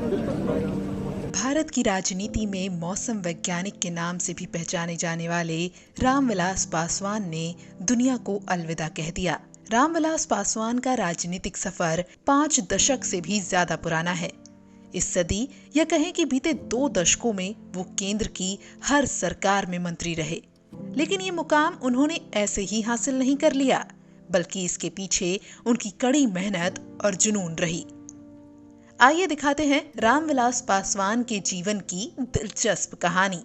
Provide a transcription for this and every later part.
भारत की राजनीति में मौसम वैज्ञानिक के नाम से भी पहचाने जाने वाले रामविलास पासवान ने दुनिया को अलविदा कह दिया। रामविलास पासवान का राजनीतिक सफर 5 दशक से भी ज्यादा पुराना है। इस सदी या कहें कि बीते 2 दशकों में वो केंद्र की हर सरकार में मंत्री रहे। लेकिन ये मुकाम उन्होंने ऐसे ही हासिल नहीं कर लिया, बल्कि इसके पीछे उनकी कड़ी मेहनत और जुनून रही। आइए दिखाते हैं रामविलास पासवान के जीवन की दिलचस्प कहानी।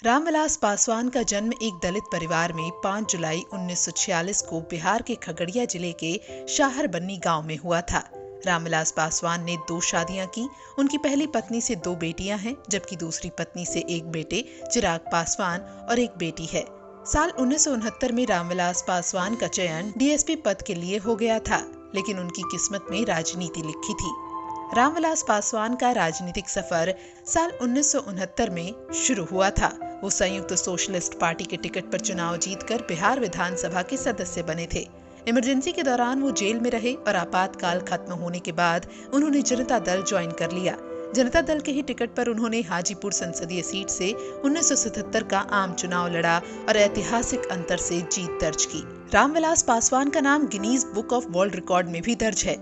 रामविलास पासवान का जन्म एक दलित परिवार में 5 जुलाई 1946 को बिहार के खगड़िया जिले के शाहरबन्नी गांव में हुआ था। रामविलास पासवान ने 2 शादियां की। उनकी पहली पत्नी से 2 बेटियां हैं, जबकि दूसरी पत्नी से 1 बेटे चिराग पासवान और 1 बेटी है। साल 1969 में रामविलास पासवान का चयन डीएसपी पद के लिए हो गया था, लेकिन उनकी किस्मत में राजनीति लिखी थी। रामविलास पासवान का राजनीतिक सफर साल 1969 में शुरू हुआ था। वो संयुक्त सोशलिस्ट पार्टी के टिकट पर चुनाव जीतकर बिहार विधानसभा के सदस्य बने थे। इमरजेंसी के दौरान वो जेल में रहे और आपातकाल खत्म होने के बाद उन्होंने जनता दल ज्वाइन कर लिया। जनता दल के ही टिकट पर उन्होंने हाजीपुर संसदीय सीट से 1977 का आम चुनाव लड़ा और ऐतिहासिक अंतर से जीत दर्ज की। रामविलास पासवान का नाम Guinness book of world record में भी दर्ज है,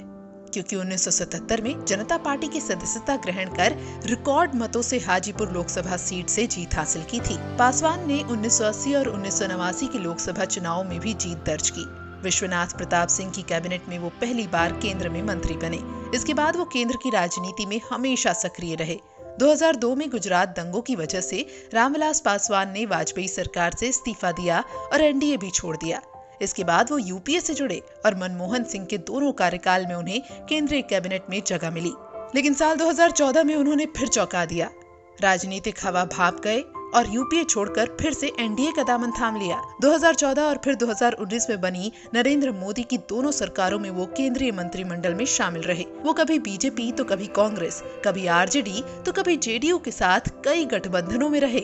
क्योंकि 1977 में जनता पार्टी की सदस्यता ग्रहण कर रिकॉर्ड मतों से हाजीपुर लोकसभा सीट से जीत हासिल की थी। पासवान ने 1980 और 1989 के लोकसभा चुनाव में भी जीत दर्ज की। विश्वनाथ प्रताप सिंह की कैबिनेट में वो पहली बार केंद्र में मंत्री बने। इसके बाद वो केंद्र की राजनीति में हमेशा सक्रिय रहे। 2002 में गुजरात दंगों की वजह से रामविलास पासवान ने वाजपेयी सरकार से इस्तीफा दिया और एनडीए भी छोड़ दिया। इसके बाद वो यूपीए से जुड़े और मनमोहन सिंह के दोनों कार्यकाल में उन्हें केंद्रीय कैबिनेट में जगह मिली। लेकिन साल 2014 में उन्होंने फिर चौंका दिया। राजनीतिक हवा भाप गए और यूपीए छोड़कर फिर से एनडीए का दामन थाम लिया। 2014 और फिर 2019 में बनी नरेंद्र मोदी की दोनों सरकारों में वो केंद्रीय मंत्रिमंडल में शामिल रहे। वो कभी बीजेपी तो कभी कांग्रेस, कभी आरजेडी तो कभी जेडीयू के साथ कई गठबंधनों में रहे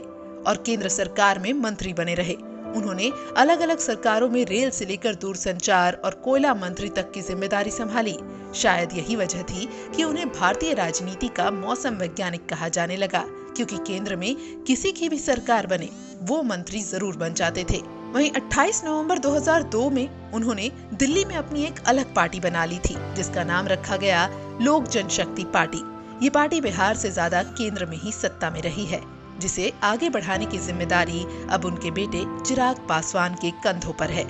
और केंद्र सरकार में मंत्री बने रहे। उन्होंने अलग अलग सरकारों में रेल से लेकर दूरसंचार और कोयला मंत्री तक की जिम्मेदारी संभाली। शायद यही वजह थी कि उन्हें भारतीय राजनीति का मौसम वैज्ञानिक कहा जाने लगा, क्योंकि केंद्र में किसी की भी सरकार बने वो मंत्री जरूर बन जाते थे। वहीं 28 नवंबर 2002 में उन्होंने दिल्ली में अपनी एक अलग पार्टी बना ली थी, जिसका नाम रखा गया लोक जनशक्ति पार्टी। ये पार्टी बिहार से ज्यादा केंद्र में ही सत्ता में रही है, जिसे आगे बढ़ाने की जिम्मेदारी अब उनके बेटे चिराग पासवान के कंधों पर है।